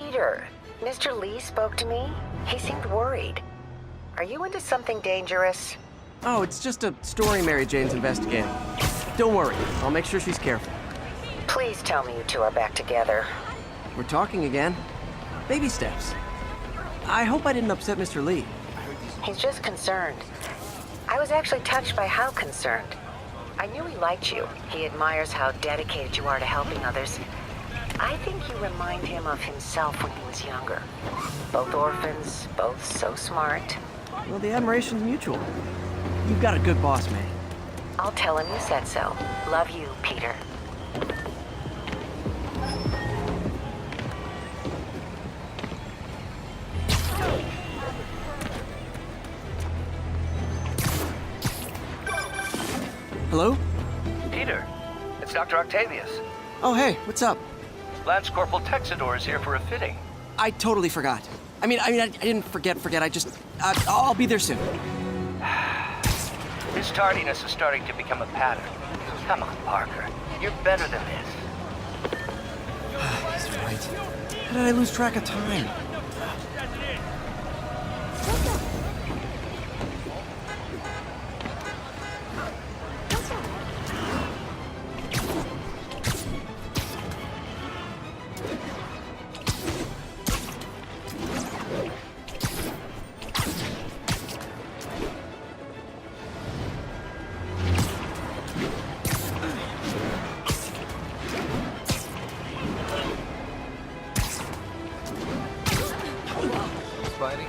Peter, Mr. Lee spoke to me. He seemed worried. Are you into something dangerous? Oh, it's just a story Mary Jane's investigating. Don't worry, I'll make sure she's careful. Please tell me you two are back together. We're talking again. Baby steps. I hope I didn't upset Mr. Lee. He's just concerned. I was actually touched by how concerned. I knew he liked you. He admires how dedicated you are to helping others. I think you remind him of himself when he was younger. Both orphans, both so smart. Well, the admiration's mutual. You've got a good boss, May. I'll tell him you said so. Love you, Peter. Hello? Peter, it's Dr. Octavius. Oh, hey, what's up? Lance Corporal Texador is here for a fitting. I totally forgot. I didn't forget. I just, I'll be there soon. His tardiness is starting to become a pattern. Come on, Parker. You're better than this. He's right. How did I lose track of time? Fighting.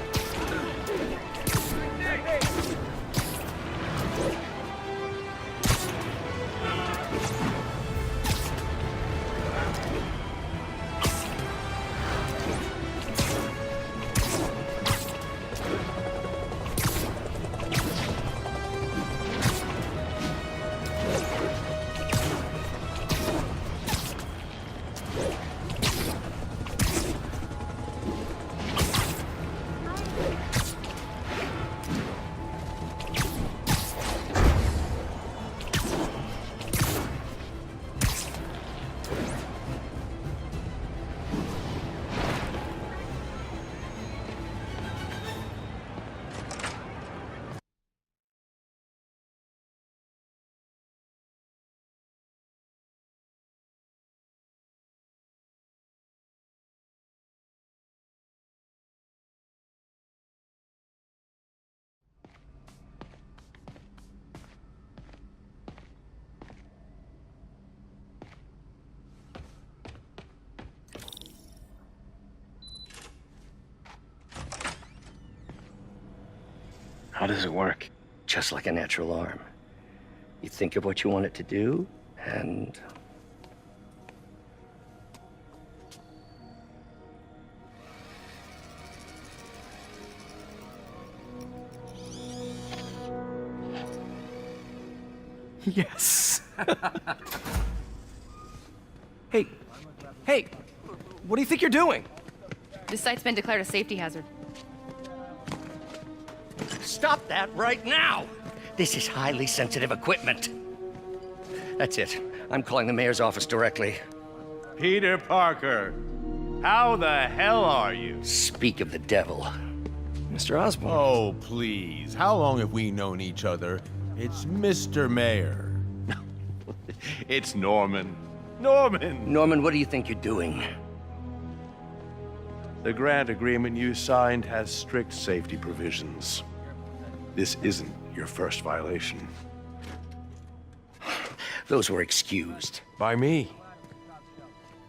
How does it work? Just like a natural arm. You think of what you want it to do, and... Yes. Hey, what do you think you're doing? This site's been declared a safety hazard. Stop that right now! This is highly sensitive equipment. That's it. I'm calling the mayor's office directly. Peter Parker, how the hell are you? Speak of the devil. Mr. Osborn. Oh, please. How long have we known each other? It's Mr. Mayor. It's Norman. Norman, what do you think you're doing? The grant agreement you signed has strict safety provisions. This isn't your first violation. Those were excused. By me.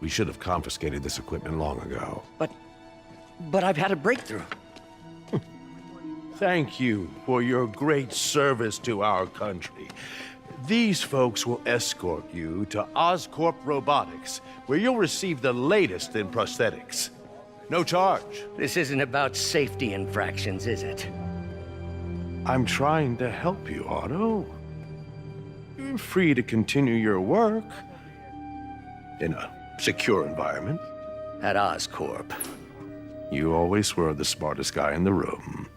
We should have confiscated this equipment long ago. But I've had a breakthrough. Thank you for your great service to our country. These folks will escort you to Oscorp Robotics, where you'll receive the latest in prosthetics. No charge. This isn't about safety infractions, is it? I'm trying to help you, Otto. You're free to continue your work in a secure environment. At Oscorp. You always were the smartest guy in the room.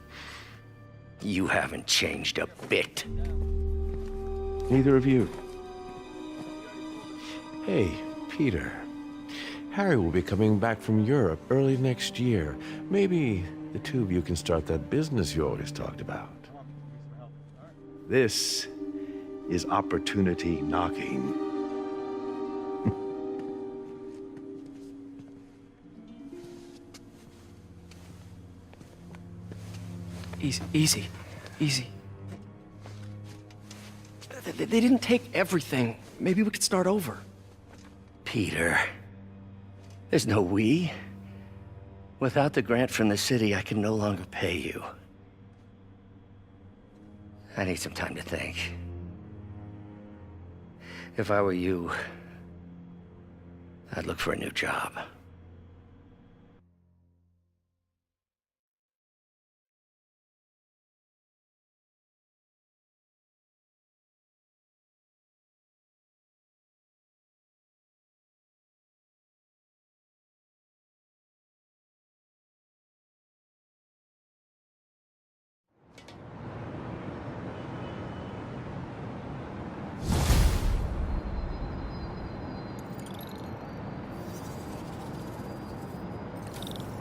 You haven't changed a bit. Neither of you. Hey, Peter. Harry will be coming back from Europe early next year. Maybe the two of you can start that business you always talked about. This is opportunity knocking. Easy. They didn't take everything. Maybe we could start over. Peter, there's no we. Without the grant from the city, I can no longer pay you. I need some time to think. If I were you, I'd look for a new job.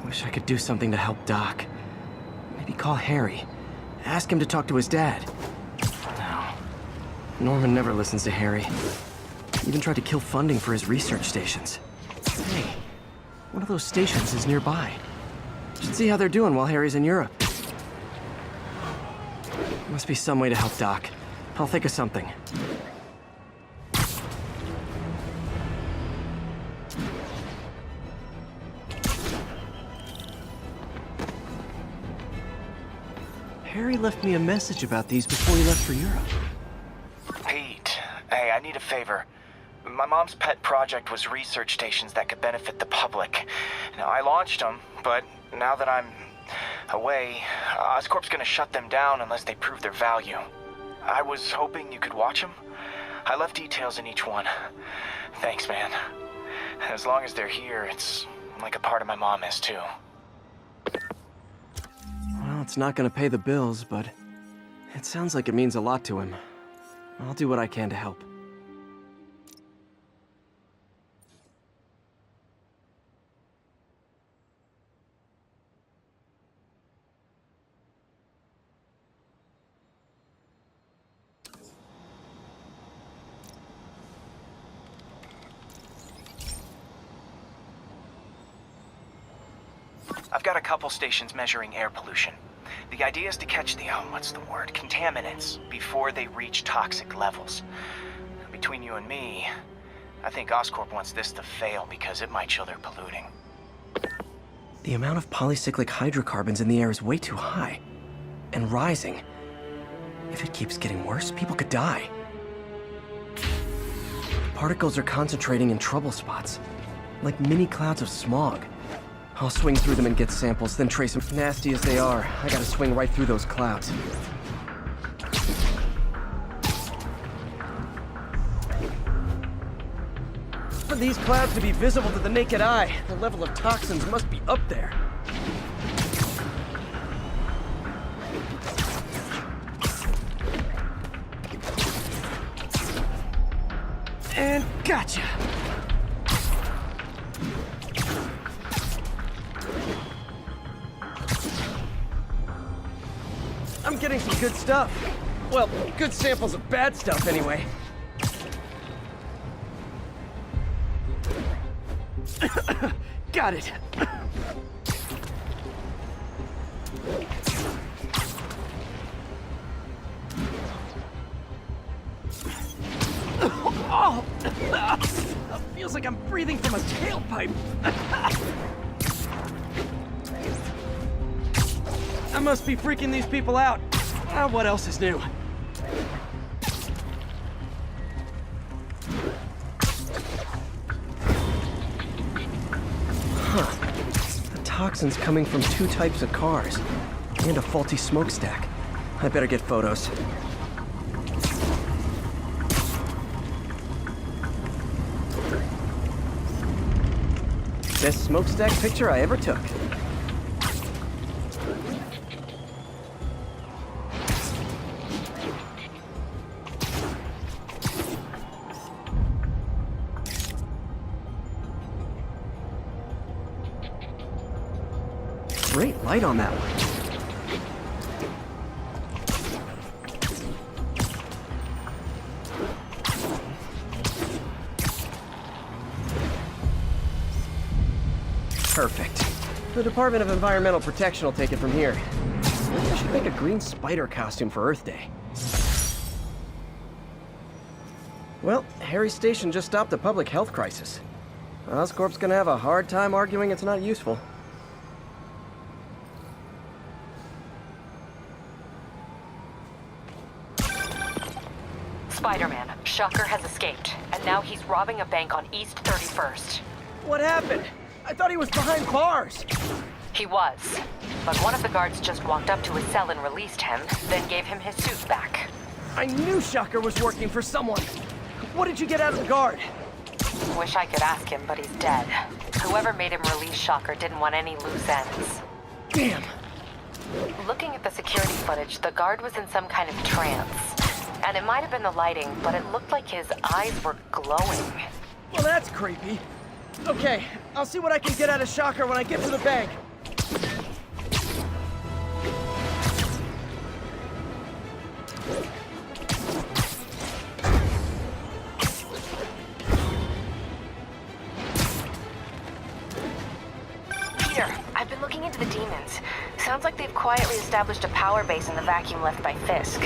Wish I could do something to help Doc. Maybe call Harry. Ask him to talk to his dad. No. Norman never listens to Harry. He even tried to kill funding for his research stations. Hey, one of those stations is nearby. Should see how they're doing while Harry's in Europe. Must be some way to help Doc. I'll think of something. Harry left me a message about these before he left for Europe. Pete, hey, I need a favor. My mom's pet project was research stations that could benefit the public. Now, I launched them, but now that I'm away, Oscorp's gonna shut them down unless they prove their value. I was hoping you could watch them. I left details in each one. Thanks, man. As long as they're here, it's like a part of my mom is, too. Well, it's not gonna pay the bills, but it sounds like it means a lot to him. I'll do what I can to help. I've got a couple stations measuring air pollution. The idea is to catch the, contaminants before they reach toxic levels. Between you and me, I think Oscorp wants this to fail because it might show they're polluting. The amount of polycyclic hydrocarbons in the air is way too high. And rising. If it keeps getting worse, people could die. Particles are concentrating in trouble spots, like mini clouds of smog. I'll swing through them and get samples, then trace them. Nasty as they are, I gotta swing right through those clouds. For these clouds to be visible to the naked eye, the level of toxins must be up there. And gotcha! I'm getting some good stuff. Well, good samples of bad stuff, anyway. Got it. Oh! Feels like I'm breathing from a tailpipe. I must be freaking these people out. What else is new? The toxin's coming from two types of cars. And a faulty smokestack. I better get photos. Best smokestack picture I ever took. Great light on that one. Perfect. The Department of Environmental Protection will take it from here. Maybe I should make a green spider costume for Earth Day. Well, Harry's station just stopped a public health crisis. Oscorp's gonna have a hard time arguing it's not useful. Spider-Man, Shocker has escaped, and now he's robbing a bank on East 31st. What happened? I thought he was behind bars. He was, but one of the guards just walked up to his cell and released him, then gave him his suit back. I knew Shocker was working for someone. What did you get out of the guard? Wish I could ask him, but he's dead. Whoever made him release Shocker didn't want any loose ends. Damn. Looking at the security footage, the guard was in some kind of trance. And it might have been the lighting, but it looked like his eyes were glowing. Well, that's creepy. Okay, I'll see what I can get out of Shocker when I get to the bank. Peter, I've been looking into the demons. Sounds like they've quietly established a power base in the vacuum left by Fisk.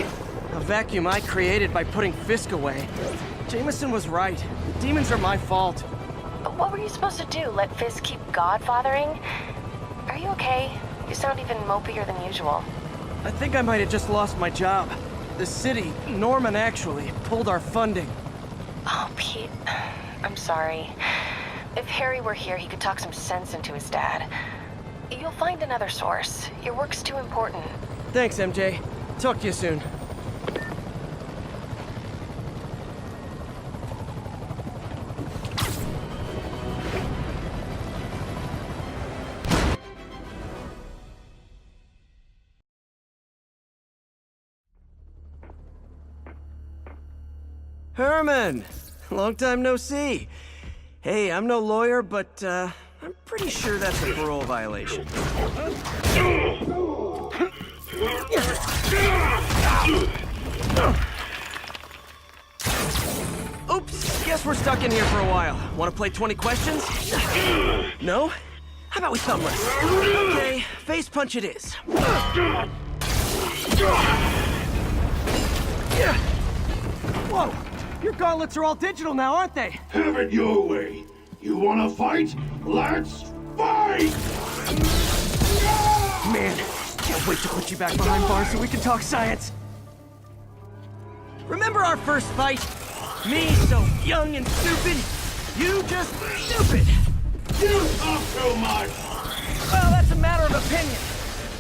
A vacuum I created by putting Fisk away. Jameson was right. The demons are my fault. But what were you supposed to do? Let Fisk keep godfathering? Are you okay? You sound even mopier than usual. I think I might have just lost my job. The city, Norman actually, pulled our funding. Oh, Pete. I'm sorry. If Harry were here, he could talk some sense into his dad. You'll find another source. Your work's too important. Thanks, MJ. Talk to you soon. Herman! Long time no see. Hey, I'm no lawyer, but, I'm pretty sure that's a parole violation. Oops, guess we're stuck in here for a while. Want to play 20 questions? No? How about we thumbless? Okay, face punch it is. Whoa! Your gauntlets are all digital now, aren't they? Have it your way. You wanna fight? Let's fight! Man, can't wait to put you back behind bars so we can talk science. Remember our first fight? Me so young and stupid, you just stupid. You talk too much! Well, that's a matter of opinion.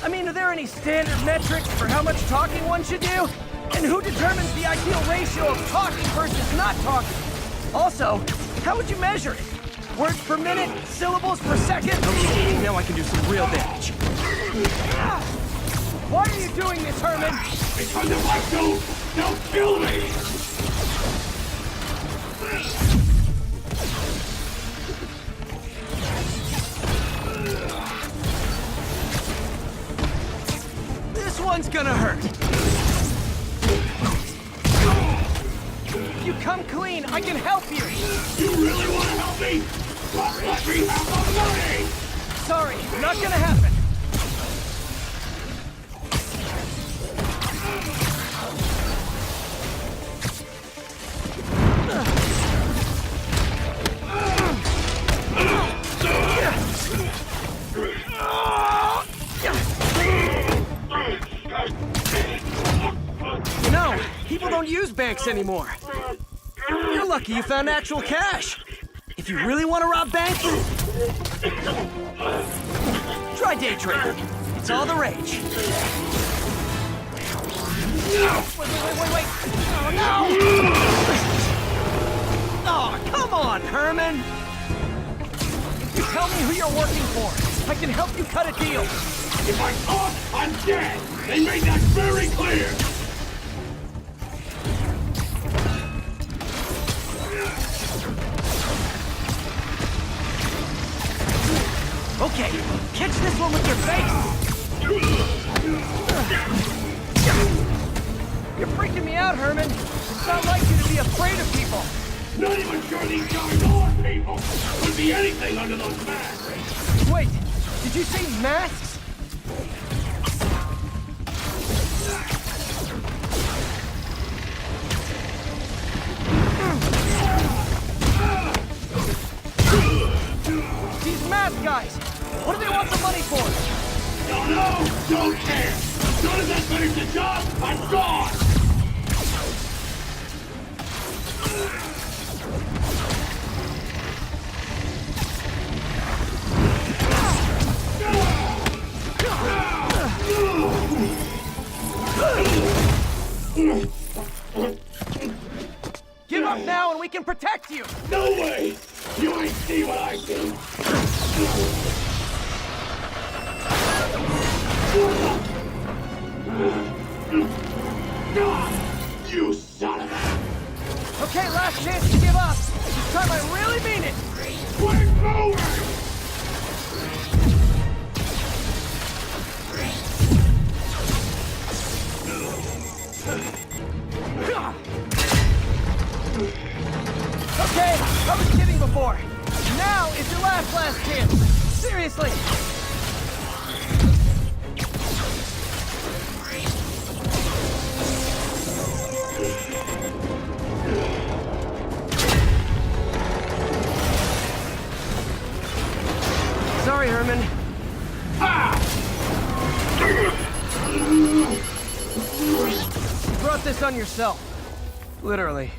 I mean, are there any standard metrics for how much talking one should do? And who determines the ideal ratio of talking versus not talking? Also, how would you measure it? Words per minute? Syllables per second? Okay, now I can do some real damage. Why are you doing this, Herman? Because if I don't, they'll kill me! This one's gonna hurt. You come clean, I can help you! You really want to help me? Well, let me have the money! Sorry, not gonna happen. You know, people don't use banks anymore. You're lucky you found actual cash. If you really want to rob banks, try day trading. It's all the rage. Wait. Oh, no! Oh, come on, Herman! You tell me who you're working for. I can help you cut a deal. If I talk, I'm dead! They made that very clear! Okay, catch this one with your face! You're freaking me out, Herman. It's not like you to be afraid of people. Not even sure these guys are people. Could be anything under those masks. Wait, did you say masks? These mask guys, what do they want the money for? Don't know, don't care. As soon as I finish the job, I'm gone. Give up now and we can protect you! No way! You ain't see what I see! You son of a... Okay, last chance to give up. This time I really mean it. Quit moving! Okay, I was kidding before. Now is your last chance. Seriously. Sorry, Herman. You brought this on yourself. Literally.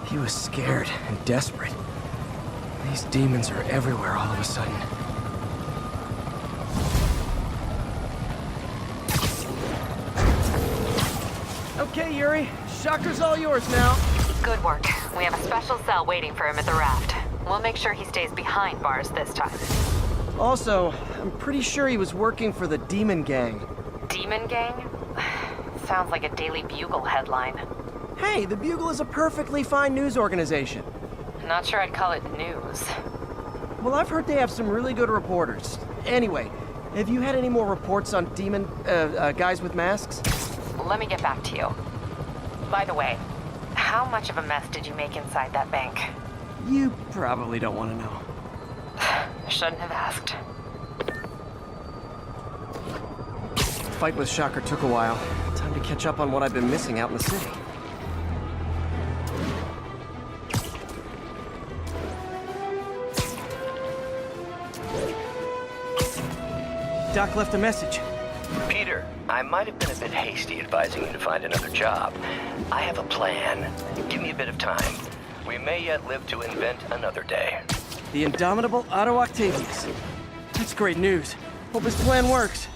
He was scared and desperate. These demons are everywhere all of a sudden. Okay, Yuri. Shocker's all yours now. Good work. We have a special cell waiting for him at the raft. We'll make sure he stays behind bars this time. Also, I'm pretty sure he was working for the Demon Gang. Demon Gang? Sounds like a Daily Bugle headline. Hey, the Bugle is a perfectly fine news organization. Not sure I'd call it news. Well, I've heard they have some really good reporters. Anyway, have you had any more reports on demon, guys with masks? Let me get back to you. By the way, how much of a mess did you make inside that bank? You probably don't want to know. Shouldn't have asked. Fight with Shocker took a while. Time to catch up on what I've been missing out in the city. Doc left a message. Peter, I might have been a bit hasty advising you to find another job. I have a plan. Give me a bit of time. We may yet live to invent another day. The indomitable Otto Octavius. That's great news. Hope his plan works.